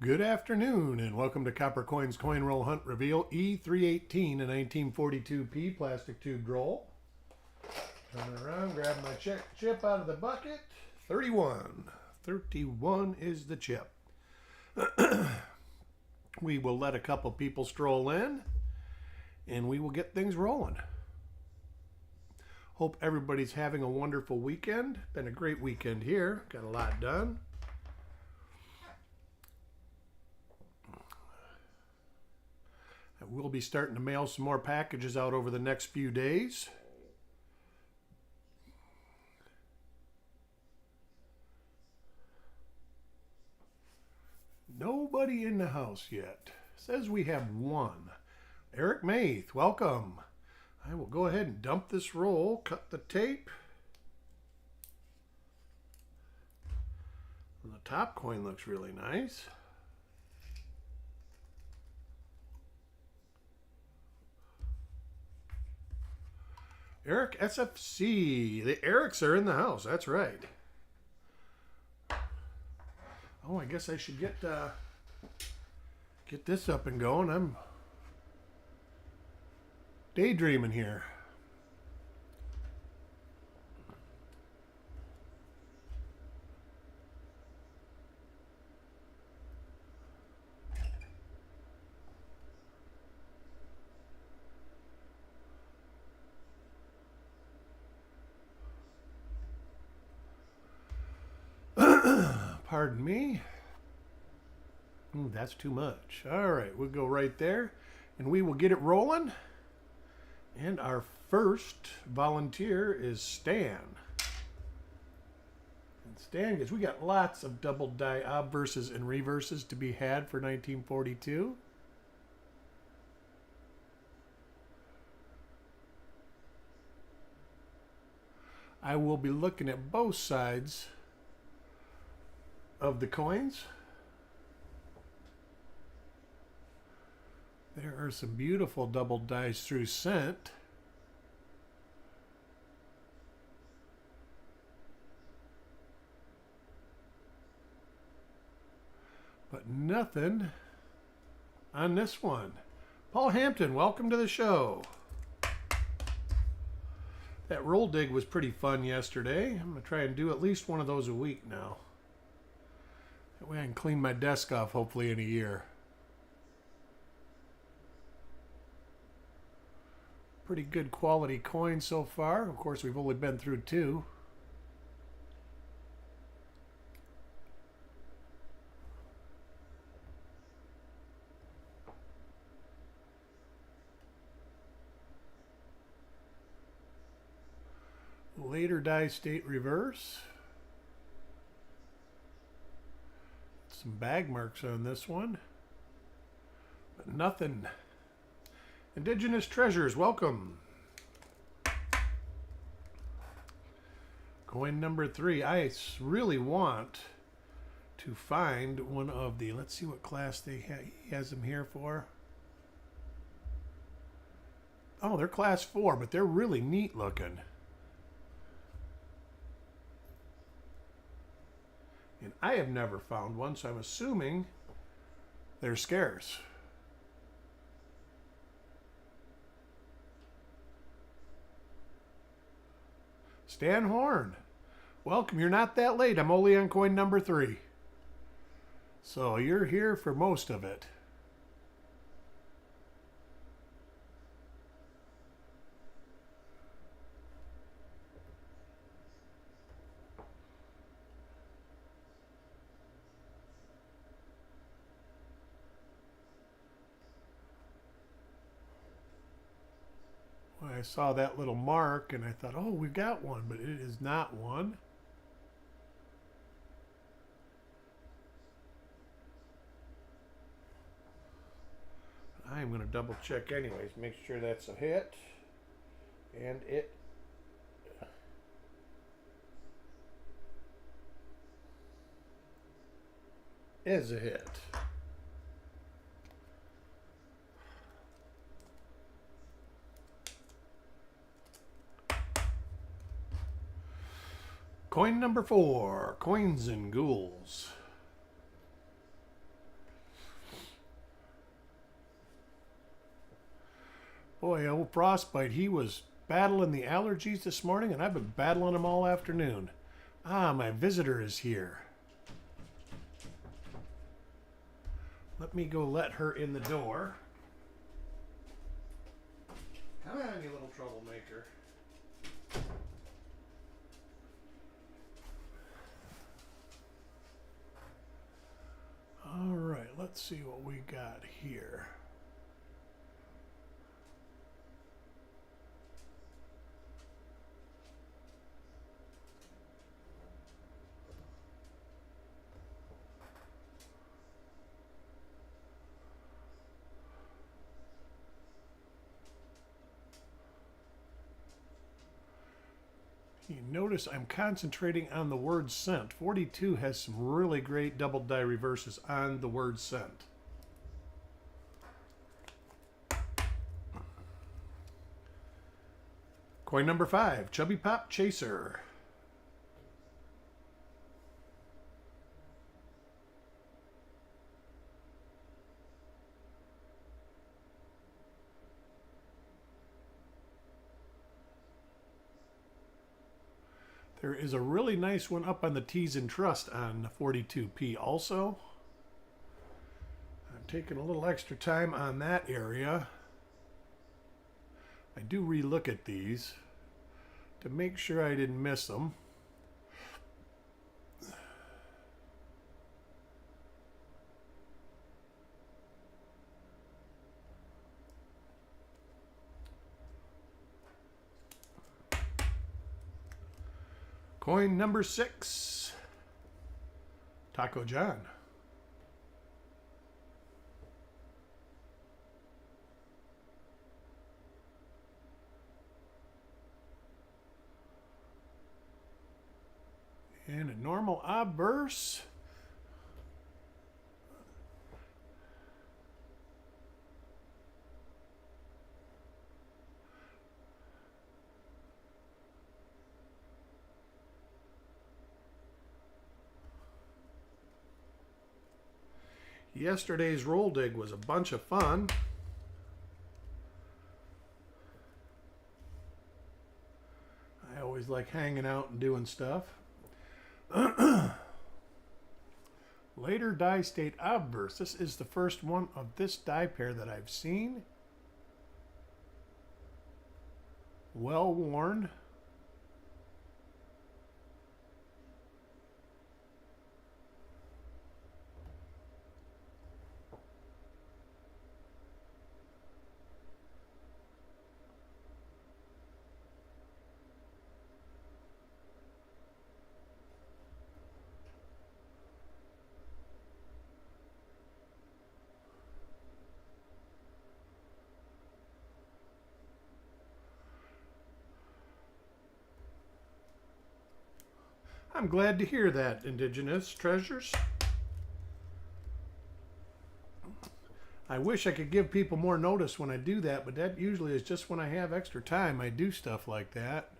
Good afternoon and welcome to Copper Coins Coin Roll Hunt Reveal E318, a 1942p plastic tube roll. Turn around, grab my chip out of the bucket. 31. 31 is the chip. We will let a couple people stroll in and we will get things rolling. Hope everybody's having a wonderful weekend. Been a great weekend here. Got a lot done. We'll be starting to mail some more packages out over the next few days. Nobody in the house yet. Says we have one. Eric Maith, welcome. I will go ahead and dump this roll, cut the tape. And the top coin looks really nice. Eric SFC. The Erics are in the house. That's right. Oh, I guess I should get this up and going. I'm daydreaming here. Pardon me. Ooh, that's too much. All right, we'll go right there and we will get it rolling. And our first volunteer is Stan. And Stan, because we got lots of double die obverses and reverses to be had for 1942. I will be looking at both sides of the coins. There are some beautiful double dice through cent. But nothing on this one. Paul Hampton, welcome to the show. That roll dig was pretty fun yesterday. I'm going to try and do at least one of those a week now. That way I can clean my desk off hopefully in a year. Pretty good quality coin so far. Of course, we've only been through two. Later die state reverse. Some bag marks on this one, but nothing. Indigenous Treasures, welcome. Coin number 3. I really want to find one of the, let's see what class he has them here for. Oh, they're class 4, but they're really neat looking. And I have never found one, so I'm assuming they're scarce. Stan Horn, welcome. You're not that late. I'm only on coin number 3. So you're here for most of it. I saw that little mark and I thought, oh, we've got one, but it is not one. I'm going to double check anyways, make sure that's a hit. And it is a hit. Coin number 4, Coins and Ghouls. Boy, old Frostbite, he was battling the allergies this morning, and I've been battling them all afternoon. Ah, my visitor is here. Let me go let her in the door. Come on, you little troublemaker. All right, let's see what we got here. You notice I'm concentrating on the word sent. 42 has some really great double die reverses on the word sent. Coin number 5, Chubby Pop Chaser. There is a really nice one up on the T's and Trust on 42P also. I'm taking a little extra time on that area. I do re-look at these to make sure I didn't miss them. Coin number 6, Taco John. And a normal obverse. Yesterday's roll dig was a bunch of fun. I always like hanging out and doing stuff. Later die state obverse. This is the first one of this die pair that I've seen. Well worn. I'm glad to hear that, Indigenous Treasures. I wish I could give people more notice when I do that, but that usually is just when I have extra time I do stuff like that.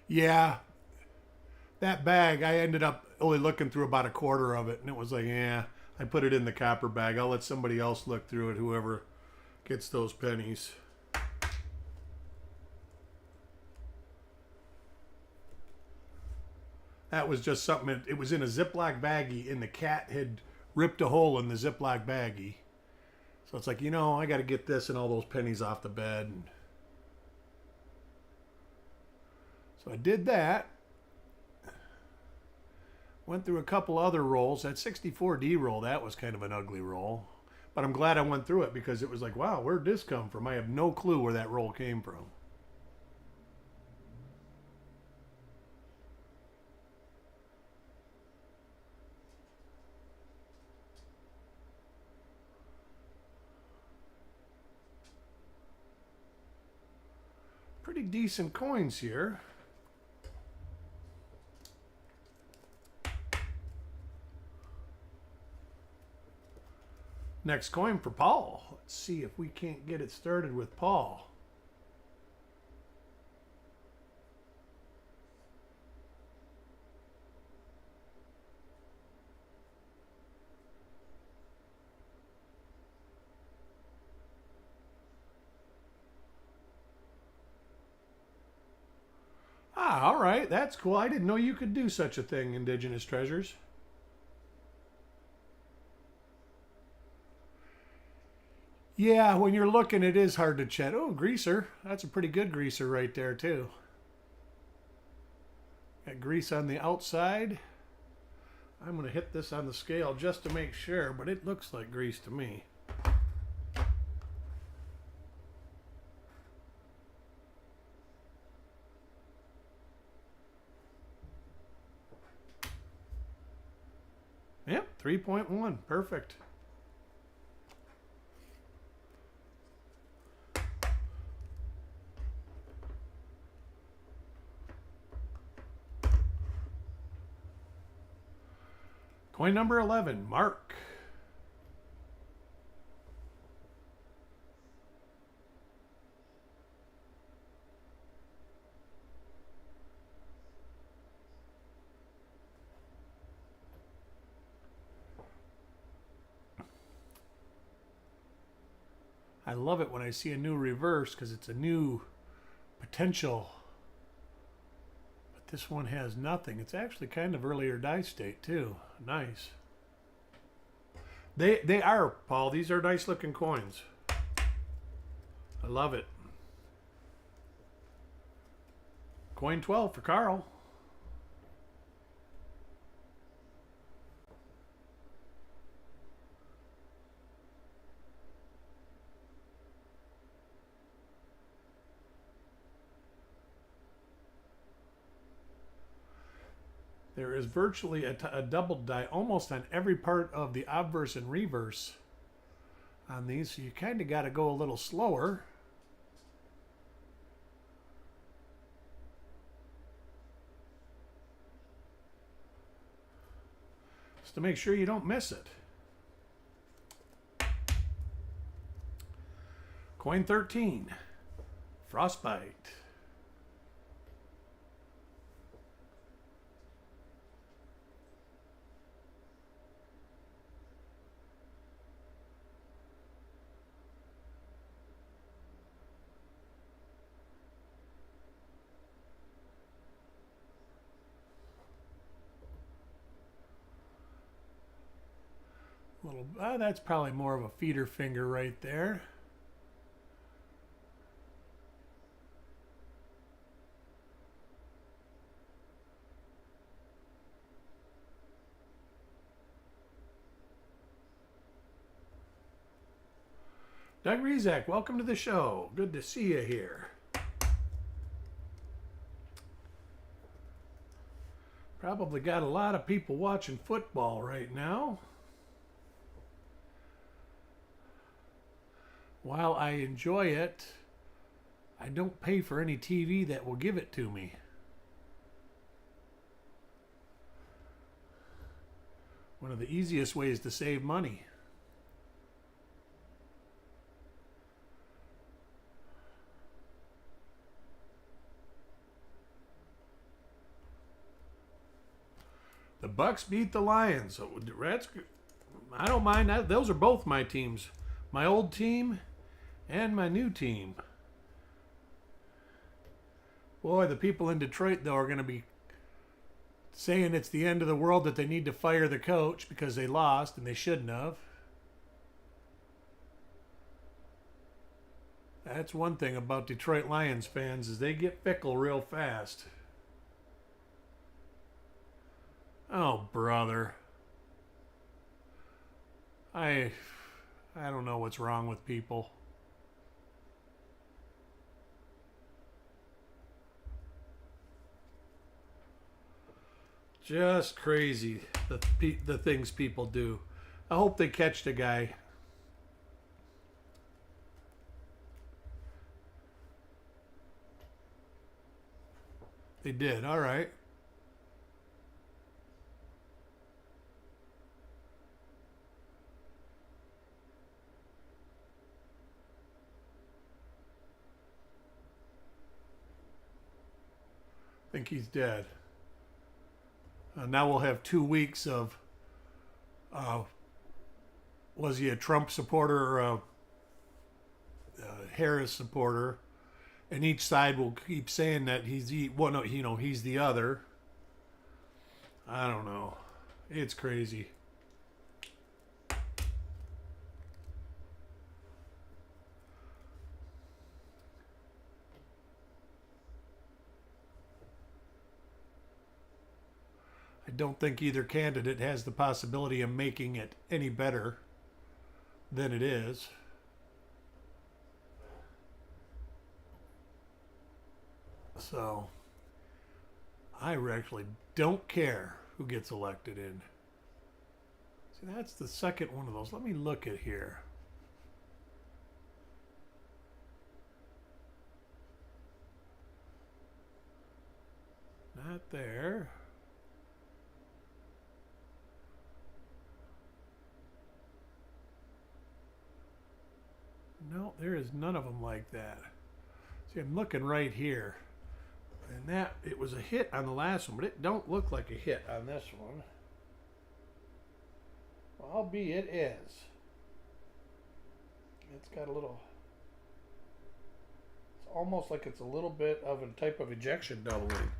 Yeah, that bag, I ended up only looking through about a quarter of it, and it was like, yeah, I put it in the copper bag. I'll let somebody else look through it, whoever gets those pennies. That was just something, it was in a Ziploc baggie, and the cat had ripped a hole in the Ziploc baggie. So it's like, you know, I got to get this and all those pennies off the bed. So I did that. Went through a couple other rolls. That 64D roll, that was kind of an ugly roll. But I'm glad I went through it because it was like, wow, where'd this come from? I have no clue where that roll came from. Pretty decent coins here. Next coin for Paul. Let's see if we can't get it started with Paul. Ah, all right. That's cool. I didn't know you could do such a thing, Indigenous Treasures. Yeah, when you're looking, it is hard to chat. Oh, greaser. That's a pretty good greaser right there, too. Got grease on the outside. I'm going to hit this on the scale just to make sure, but it looks like grease to me. Yep, 3.1. Perfect. Coin number 11, Mark. I love it when I see a new reverse because it's a new potential. But this one has nothing. It's actually kind of earlier die state too. Nice. They are, Paul. These are nice looking coins. I love it. Coin 12 for Carl. There is virtually a double die almost on every part of the obverse and reverse on these, so you kind of got to go a little slower. Just to make sure you don't miss it. Coin 13, Frostbite. That's probably more of a feeder finger right there. Doug Rezak, welcome to the show. Good to see you here. Probably got a lot of people watching football right now. While I enjoy it, I don't pay for any TV that will give it to me. One of the easiest ways to save money. The Bucks beat the Lions. So that's, I don't mind that. Those are both my teams. My old team and my new team. Boy, the people in Detroit, though, are going to be saying it's the end of the world that they need to fire the coach because they lost and they shouldn't have. That's one thing about Detroit Lions fans is they get fickle real fast. Oh, brother. I don't know what's wrong with people. Just crazy, the things people do. I hope they catch the guy. They did, all right. think he's dead. Now we'll have 2 weeks of, was he a Trump supporter or a Harris supporter? And each side will keep saying that he's he's the other. I don't know. It's crazy. I don't think either candidate has the possibility of making it any better than it is. So, I actually don't care who gets elected in. See, that's the second one of those. Let me look at here. Not there. No, there is none of them like that. See, I'm looking right here. And that, it was a hit on the last one, but it don't look like a hit on this one. Well, albeit it is. It's got a little, it's almost like it's a little bit of a type of ejection doubling.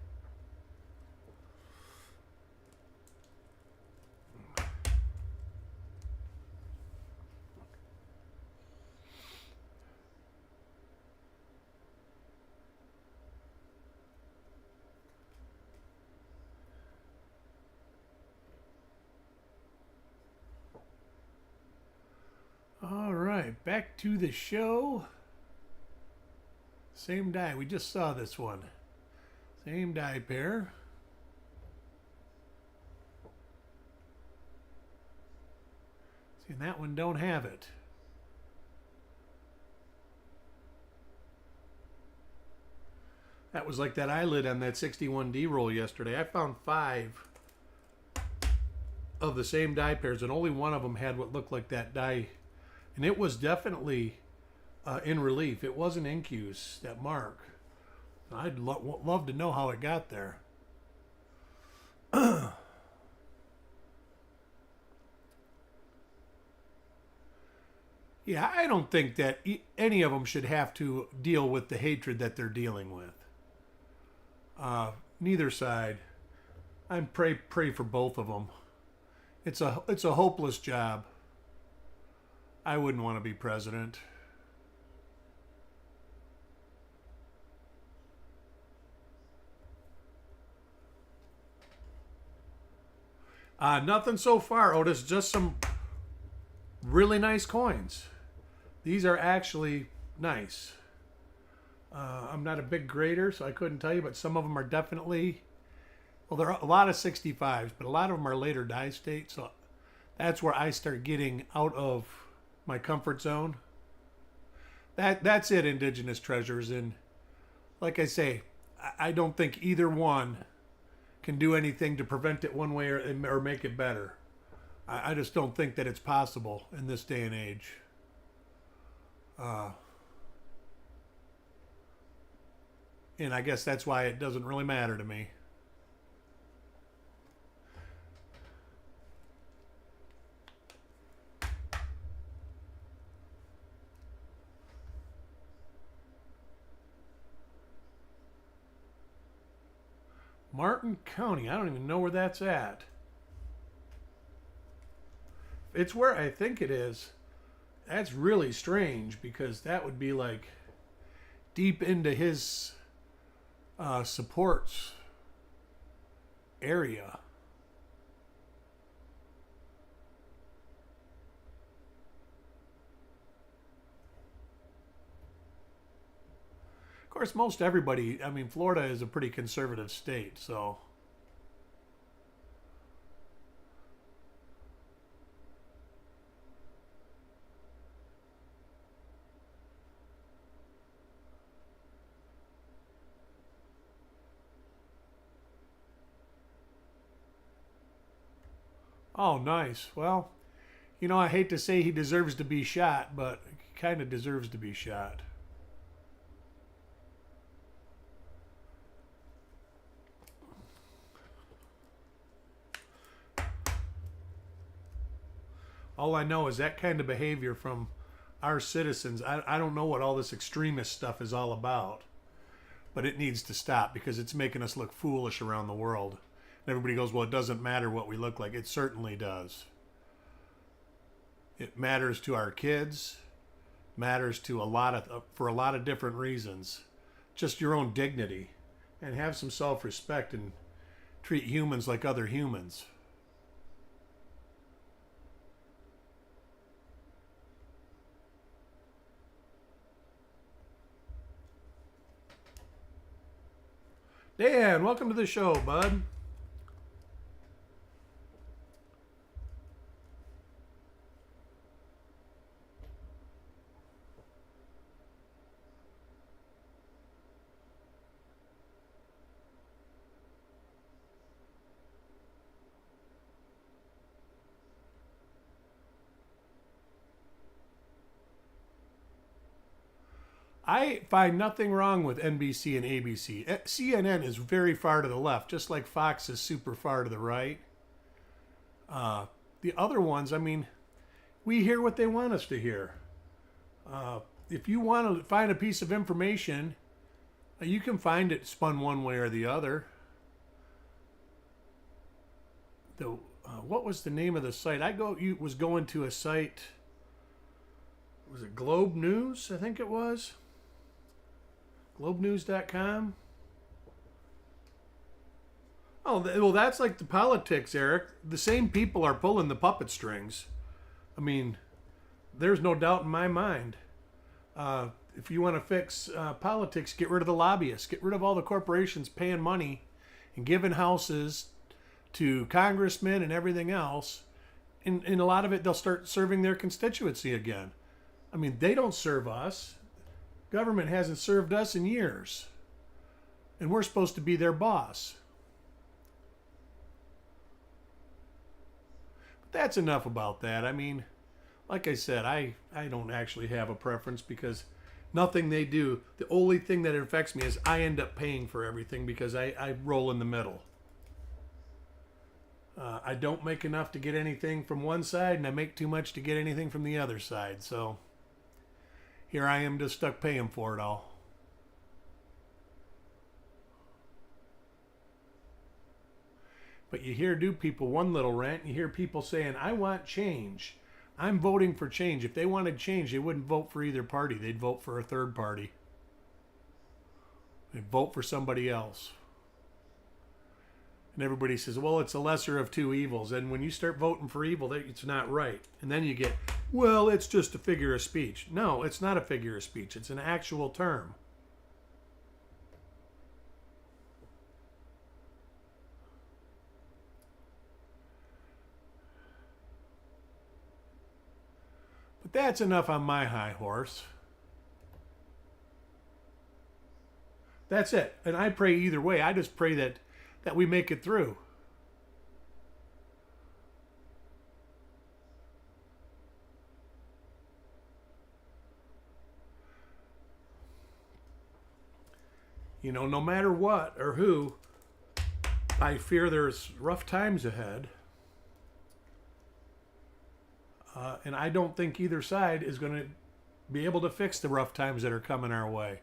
All right, back to the show. Same die. We just saw this one. Same die pair. See, and that one don't have it. That was like that eyelid on that 61D roll yesterday. I found 5 of the same die pairs, and only one of them had what looked like that die. And it was definitely in relief. It wasn't incuse, that mark. I'd love to know how it got there. Yeah, I don't think that any of them should have to deal with the hatred that they're dealing with. Neither side. I pray for both of them. It's a hopeless job. I wouldn't want to be president. Nothing so far, Otis. Just some really nice coins. These are actually nice. I'm not a big grader, so I couldn't tell you, but some of them are definitely, well, there are a lot of 65s, but a lot of them are later die state, so that's where I start getting out of my comfort zone. That's it, Indigenous Treasures. And like I say, I don't think either one can do anything to prevent it one way or make it better. I just don't think that it's possible in this day and age. And I guess that's why it doesn't really matter to me. Martin County. I don't even know where that's at. It's where I think it is. That's really strange because that would be like deep into his supports area. Of course, most everybody, I mean, Florida is a pretty conservative state, so. Oh, nice. Well, you know, I hate to say he deserves to be shot, but he kind of deserves to be shot. All I know is that kind of behavior from our citizens. I don't know what all this extremist stuff is all about, but it needs to stop because it's making us look foolish around the world. And everybody goes, well, it doesn't matter what we look like. It certainly does. It matters to our kids, matters to for a lot of different reasons. Just your own dignity, and have some self-respect and treat humans like other humans. Dan, welcome to the show, bud. I find nothing wrong with NBC and ABC. CNN is very far to the left, just like Fox is super far to the right. The other ones, I mean, we hear what they want us to hear. If you want to find a piece of information, you can find it spun one way or the other. What was the name of the site? Was going to a site. Was it Globe News? I think it was. GlobeNews.com. Oh, well, that's like the politics, Eric. The same people are pulling the puppet strings. I mean, there's no doubt in my mind. If you want to fix politics, get rid of the lobbyists. Get rid of all the corporations paying money and giving houses to congressmen and everything else. And a lot of it, they'll start serving their constituency again. I mean, they don't serve us. Government hasn't served us in years. And we're supposed to be their boss. But that's enough about that. I mean, like I said, I don't actually have a preference because nothing they do, the only thing that affects me is I end up paying for everything because I roll in the middle. I don't make enough to get anything from one side, and I make too much to get anything from the other side. So here I am just stuck paying for it all. But you hear people, one little rant, you hear people saying, I want change. I'm voting for change. If they wanted change, they wouldn't vote for either party. They'd vote for a third party. They'd vote for somebody else. And everybody says, well, it's a lesser of two evils. And when you start voting for evil, it's not right. And then you get, well, it's just a figure of speech. No, it's not a figure of speech. It's an actual term. But that's enough on my high horse. That's it. And I pray either way. I just pray that we make it through. You know, no matter what or who, I fear there's rough times ahead. And I don't think either side is going to be able to fix the rough times that are coming our way.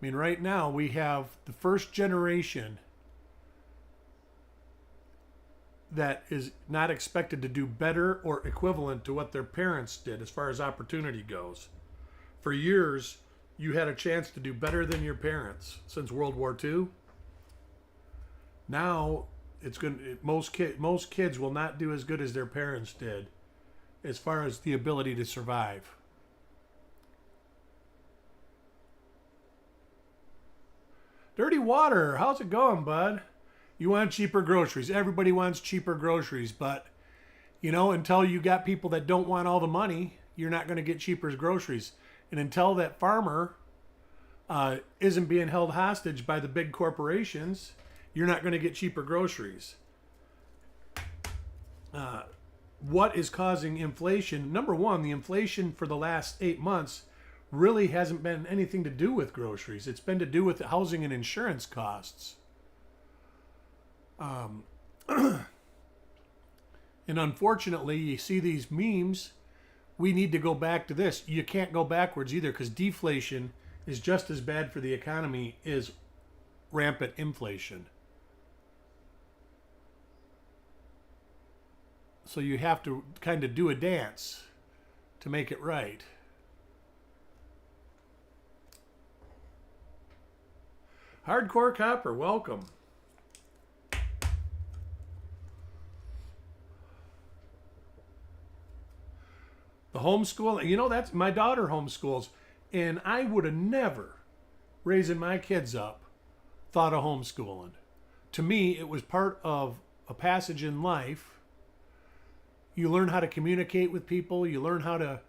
I mean, right now we have the first generation that is not expected to do better or equivalent to what their parents did as far as opportunity goes. For years, you had a chance to do better than your parents since World War II. Now, most kids will not do as good as their parents did as far as the ability to survive. Dirty Water, how's it going, bud? You want cheaper groceries. Everybody wants cheaper groceries, but, you know, until you got people that don't want all the money, you're not going to get cheaper groceries. And until that farmer isn't being held hostage by the big corporations, you're not going to get cheaper groceries. What is causing inflation? Number one, the inflation for the last 8 months really hasn't been anything to do with groceries. It's been to do with housing and insurance costs. And unfortunately, you see these memes, we need to go back to this. You can't go backwards either, because deflation is just as bad for the economy as rampant inflation. So you have to kind of do a dance to make it right. Hardcore Copper, welcome. The homeschool, you know, that's my daughter homeschools, and I would have never, raising my kids up, thought of homeschooling. To me, it was part of a passage in life. You learn how to communicate with people, you learn how to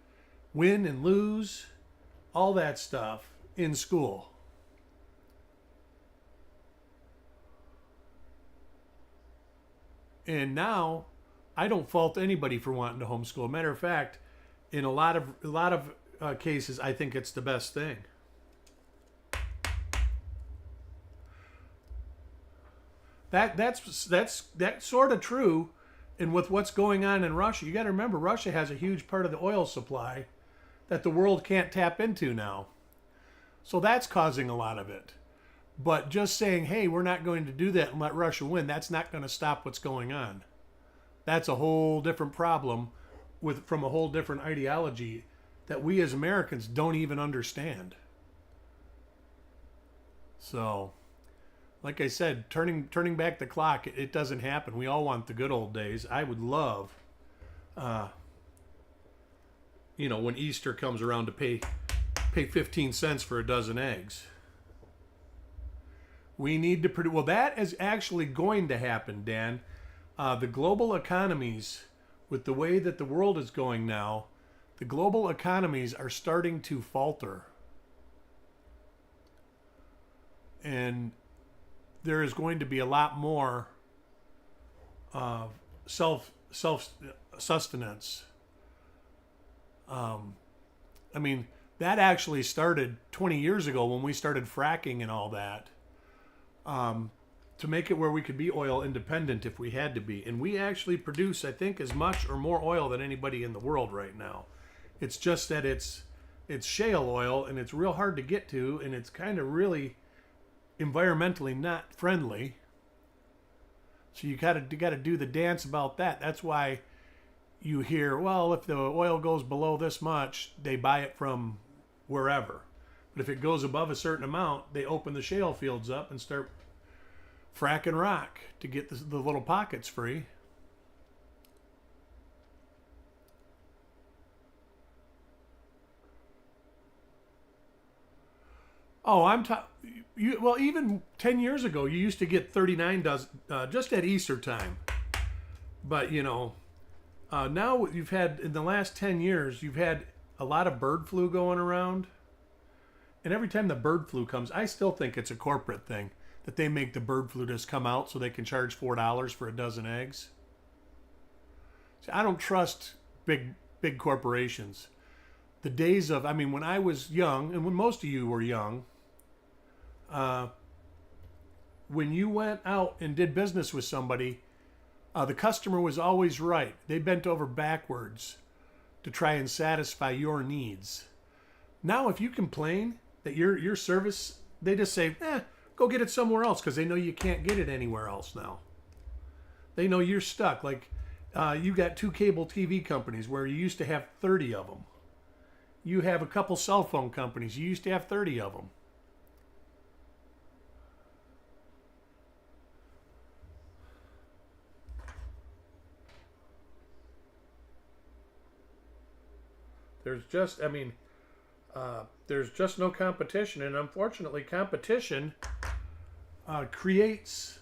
win and lose, all that stuff in school. And now, I don't fault anybody for wanting to homeschool. Matter of fact, in a lot of cases, I think it's the best thing. That's sort of true. And with what's going on in Russia, you got to remember Russia has a huge part of the oil supply that the world can't tap into now. So that's causing a lot of it. But just saying, hey, we're not going to do that and let Russia win, that's not going to stop what's going on. That's a whole different problem from a whole different ideology that we as Americans don't even understand. So, like I said, turning back the clock, it doesn't happen. We all want the good old days. I would love, when Easter comes around to pay 15 cents for a dozen eggs. We need to produce. Well, that is actually going to happen, Dan. The global economies, with the way that the world is going now, the global economies are starting to falter. And there is going to be a lot more self-sustenance. I mean, that actually started 20 years ago when we started fracking and all that, to make it where we could be oil independent if we had to be. And we actually produce, I think, as much or more oil than anybody in the world right now. It's just that it's shale oil, and it's real hard to get to, and it's kind of really environmentally not friendly. So you gotta do the dance about that. That's why you hear, well, if the oil goes below this much, they buy it from wherever. But if it goes above a certain amount, they open the shale fields up and start fracking rock to get the little pockets free. Oh, well, even 10 years ago, you used to get 39 dozen just at Easter time. But, now you've had, in the last 10 years, you've had a lot of bird flu going around. And every time the bird flu comes, I still think it's a corporate thing, that they make the bird flu just come out so they can charge $4 for a dozen eggs. See, I don't trust big corporations. The days of, when I was young, and when most of you were young, when you went out and did business with somebody, the customer was always right. They bent over backwards to try and satisfy your needs. Now, if you complain that your service, they just say, go get it somewhere else, because they know you can't get it anywhere else now. They know you're stuck. Like, you got 2 cable TV companies where you used to have 30 of them. You have a couple cell phone companies. You used to have 30 of them. There's just no competition, and unfortunately, competition creates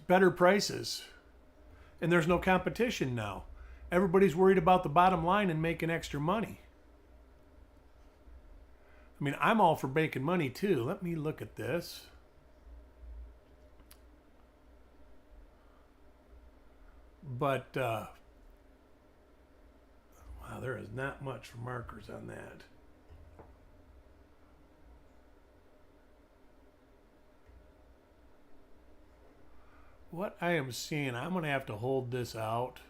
better prices, and there's no competition now. Everybody's worried about the bottom line and making extra money. I'm all for making money too. Let me look at this. But wow, there is not much for markers on that. what I am seeing, I'm going to have to hold this out.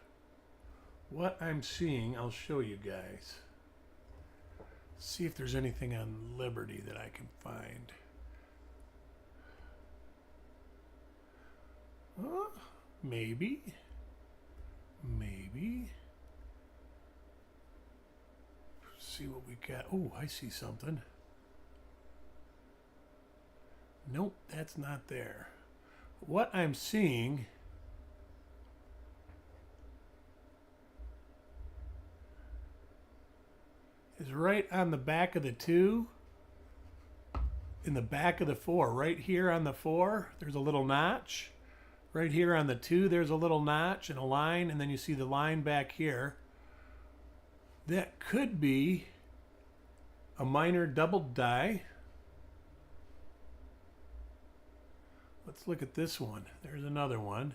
What I'm seeing, I'll show you guys. See if there's anything on Liberty that I can find. Maybe. Maybe. See what we got. Oh, I see something. Nope, that's not there. What I'm seeing is right on the back of the 2, in the back of the 4, right here on the 4, there's a little notch. Right here on the 2, there's a little notch and a line, and then you see the line back here. That could be a minor double die. Let's look at this one. There's another one.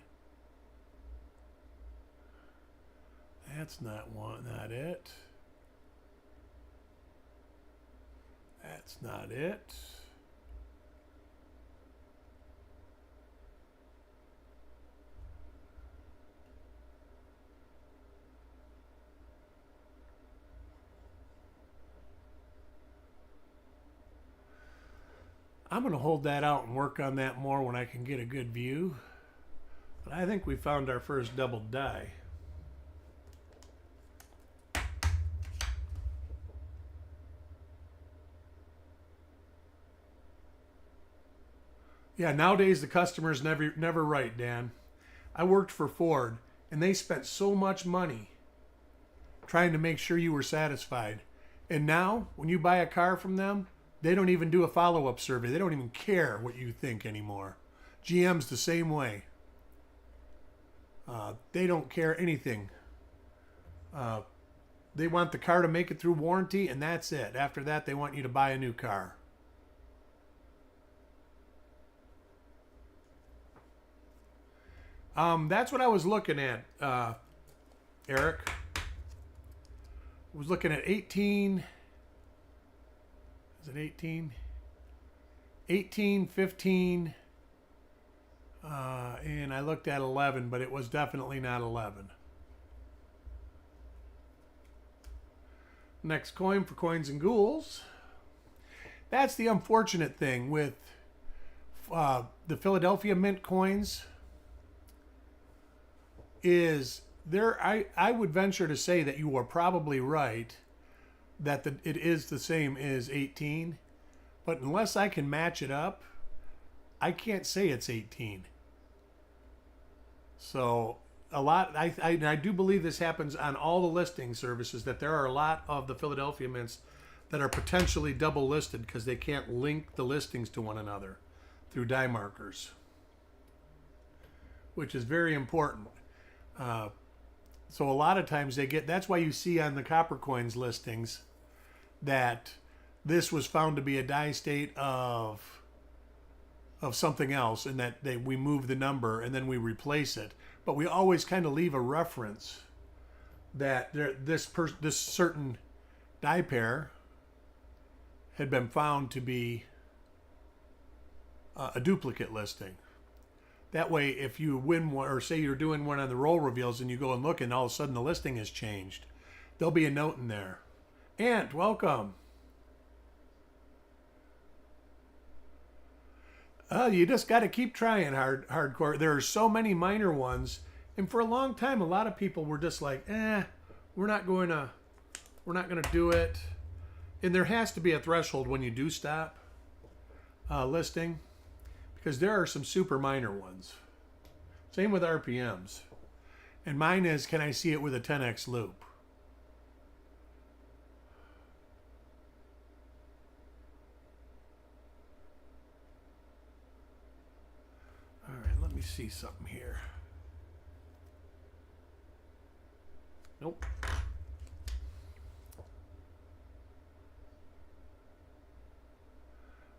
That's not it. That's not it. I'm going to hold that out and work on that more when I can get a good view. But I think we found our first double die. Yeah, nowadays the customers never right, Dan. I worked for Ford, and they spent so much money trying to make sure you were satisfied. And now, when you buy a car from them, they don't even do a follow-up survey. They don't even care what you think anymore. GM's the same way. They don't care anything. They want the car to make it through warranty, and that's it. After that, they want you to buy a new car. That's what I was looking at, Eric. I was looking at 18... Is it 18? 18, 15, and I looked at 11, but it was definitely not 11. Next coin for Coins and Ghouls. That's the unfortunate thing with the Philadelphia Mint coins. Is there? I would venture to say that you are probably right, that it is the same as 18, but unless I can match it up, I can't say it's 18. So I do believe this happens on all the listing services, that there are a lot of the Philadelphia Mints that are potentially double listed because they can't link the listings to one another through die markers, which is very important. So a lot of times that's why you see on the Copper Coins listings that this was found to be a die state of something else, and that we move the number and then we replace it. But we always kind of leave a reference that this certain die pair had been found to be a duplicate listing. That way, if you win one, or say you're doing one on the roll reveals and you go and look and all of a sudden the listing has changed, there'll be a note in there. Ant, welcome. You just got to keep trying hardcore. There are so many minor ones, and for a long time, a lot of people were just like, we're not going to do it. And there has to be a threshold when you do stop listing, because there are some super minor ones. Same with RPMs. And mine is, can I see it with a 10x loop? All right, let me see something here. Nope.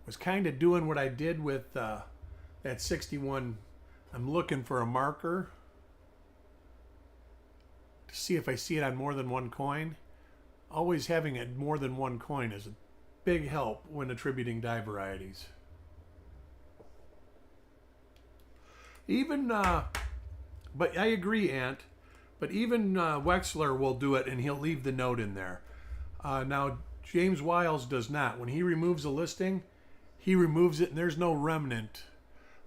Was kind of doing what I did with that 61. I'm looking for a marker to see if I see it on more than one coin. Always having it more than one coin is a big help when attributing die varieties. Even, but I agree, Ant. But even Wexler will do it, and he'll leave the note in there. Now, James Wiles does not. When he removes a listing, he removes it, and there's no remnant.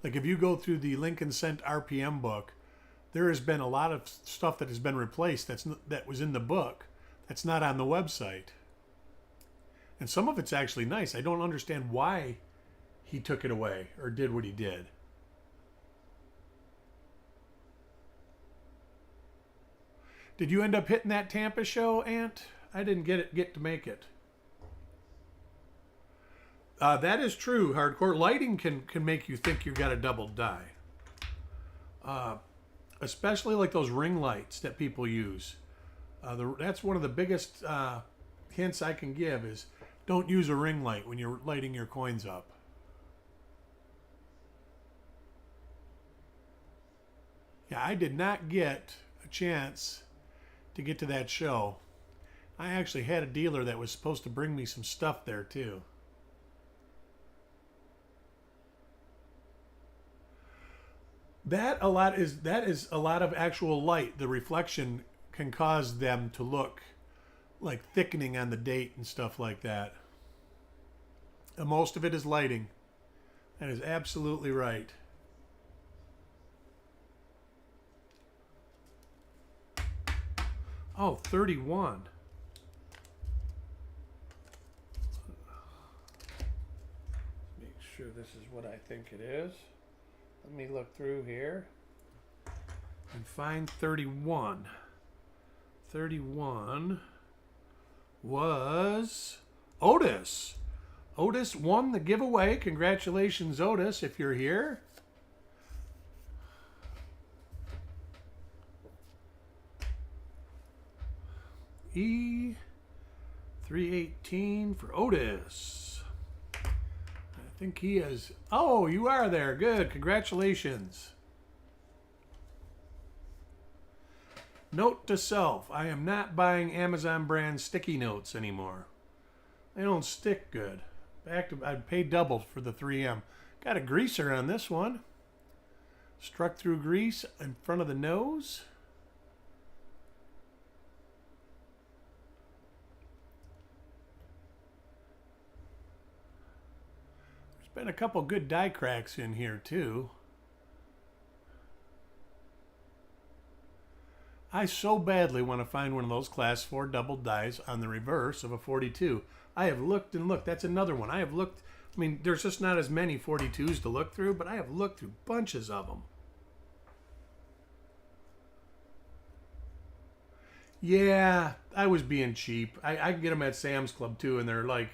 Like if you go through the Lincoln Cent RPM book, there has been a lot of stuff that has been replaced that was in the book that's not on the website. And some of it's actually nice. I don't understand why he took it away or did what he did. Did you end up hitting that Tampa show, Ant? I didn't get to make it. That is true, hardcore. Lighting can make you think you've got a double die. Especially like those ring lights that people use. That's one of the biggest hints I can give is don't use a ring light when you're lighting your coins up. Yeah, I did not get a chance to get to that show. I actually had a dealer that was supposed to bring me some stuff there too. That is a lot of actual light. The reflection can cause them to look like thickening on the date and stuff like that. And most of it is lighting. That is absolutely right. Oh, 31. Make sure this is what I think it is. Let me look through here and find 31. 31 was Otis. Otis won the giveaway. Congratulations, Otis, if you're here. E318 for Otis. I think he is. Oh, you are there. Good. Congratulations. Note to self. I am not buying Amazon brand sticky notes anymore. They don't stick good. I'd pay double for the 3M. Got a greaser on this one. Struck through grease in front of the nose. Been a couple good die cracks in here too. I so badly want to find one of those class 4 double dies on the reverse of a 42. I have looked and looked. That's another one. I have looked. I mean, there's just not as many 42s to look through, but I have looked through bunches of them. Yeah, I was being cheap. I can get them at Sam's Club too, and they're like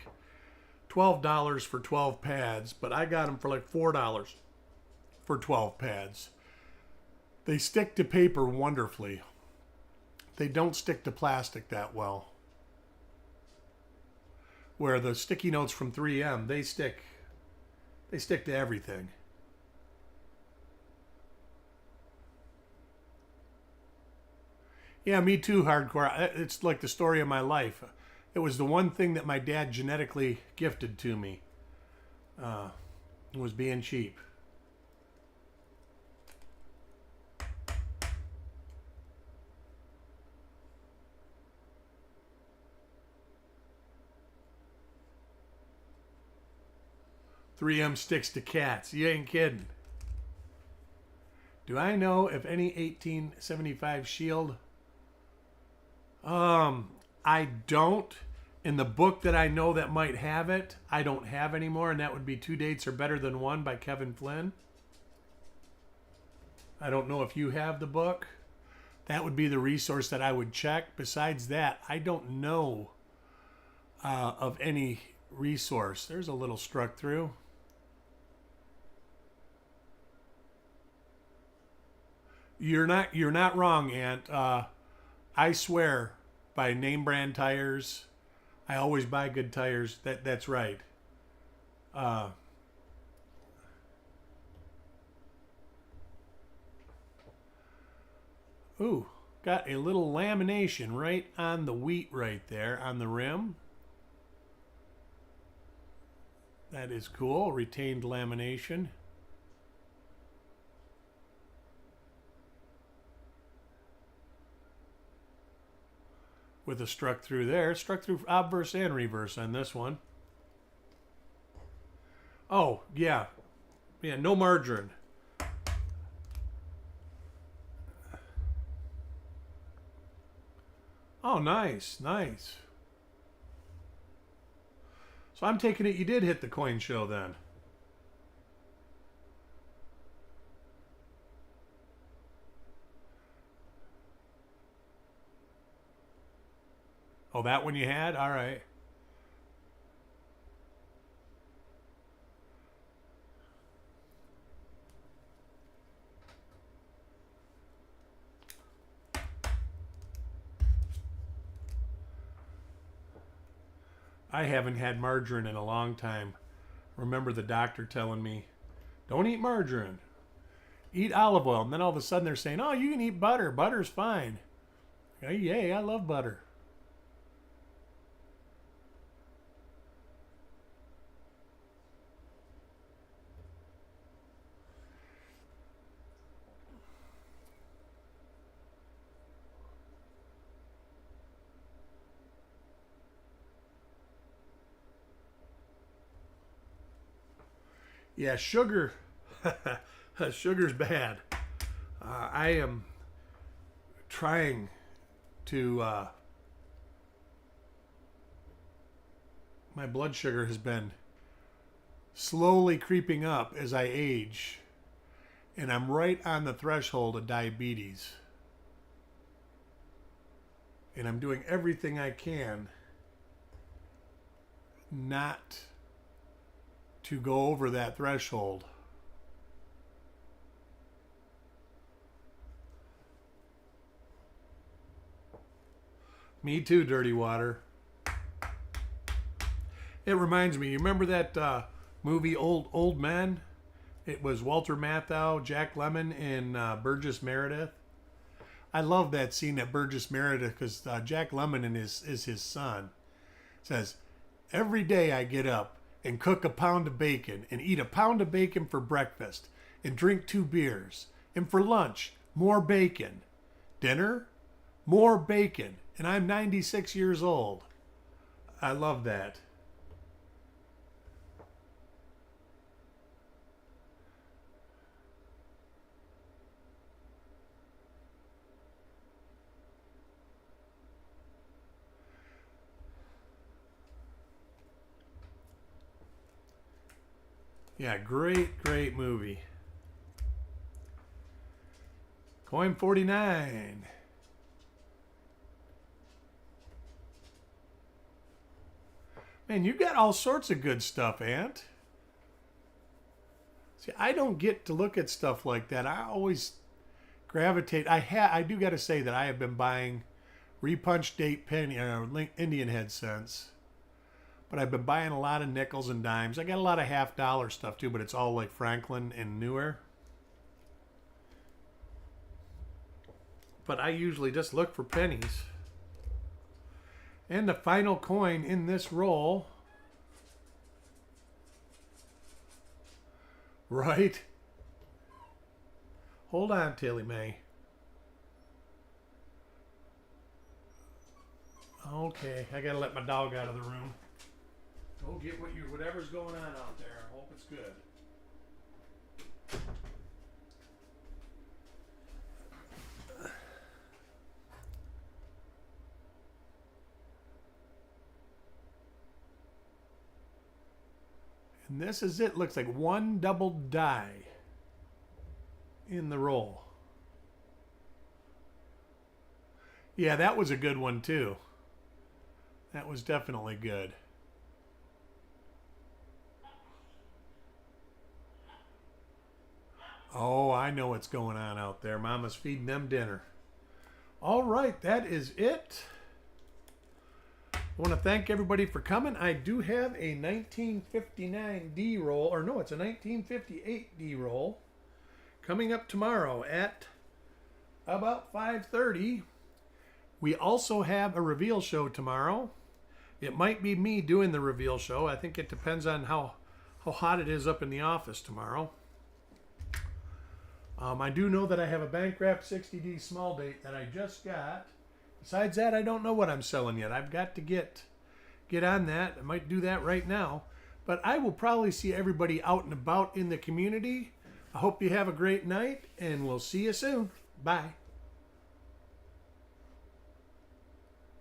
$12 for 12 pads, but I got them for like $4 for 12 pads. They stick to paper wonderfully. They don't stick to plastic that well. Where the sticky notes from 3M, they stick to everything. Yeah, me too, hardcore. It's like the story of my life. It was the one thing that my dad genetically gifted to me. Was being cheap. "3M sticks to cats." You ain't kidding. Do I know if any 1875 Shield? I don't. In the book that I know that might have it, I don't have anymore, and that would be Two Dates Are Better Than One by Kevin Flynn. I don't know if you have the book. That would be the resource that I would check. Besides that, I don't know of any resource. There's a little struck through. You're not wrong, Ant. I swear by name brand tires. I always buy good tires. That's right. Ooh, got a little lamination right on the wheat right there on the rim. That is cool. Retained lamination. with a struck through there. Struck through obverse and reverse on this one. Oh, yeah. Yeah, no margarine. Oh, nice, nice. So I'm taking it you did hit the coin show then. Oh, that one you had? All right. I haven't had margarine in a long time. Remember the doctor telling me, don't eat margarine. Eat olive oil. And then all of a sudden they're saying, oh, you can eat butter. Butter's fine. Hey, yay, I love butter. Yeah, sugar. Sugar's bad. I am trying to. My blood sugar has been slowly creeping up as I age, and I'm right on the threshold of diabetes. And I'm doing everything I can not to go over that threshold. Me too, Dirty Water. It reminds me, you remember that movie Old Men? It was Walter Matthau, Jack Lemmon, and Burgess Meredith. I love that scene at Burgess Meredith because Jack Lemmon is his son. Says, every day I get up and cook a pound of bacon and eat a pound of bacon for breakfast and drink 2 beers. And for lunch, more bacon. Dinner, more bacon. And I'm 96 years old. I love that. Yeah, great movie. Coin 49. Man, you got all sorts of good stuff, Ant. See, I don't get to look at stuff like that. I always gravitate. I do got to say that I have been buying repunch date penny Indian head cents. But I've been buying a lot of nickels and dimes. I got a lot of $50 stuff too, but it's all like Franklin and newer. But I usually just look for pennies. And the final coin in this roll. Right? Hold on, Tilly Mae. Okay, I gotta let my dog out of the room. Go get whatever's going on out there. I hope it's good. And this is it. Looks like one double die in the roll. Yeah, that was a good one too. That was definitely good. Oh, I know what's going on out there. Mama's feeding them dinner. All right, that is it. I want to thank everybody for coming. I do have a 1959 D roll, or no, it's a 1958 D roll coming up tomorrow at about 5:30. We also have a reveal show tomorrow. It might be me doing the reveal show. I think it depends on how hot it is up in the office tomorrow. I do know that I have a bank wrapped 60D small date that I just got Besides that, I don't know what I'm selling yet. I've got to get on that. I might do that right now. But I will probably see everybody out and about in the community. I hope you have a great night, and we'll see you soon. Bye.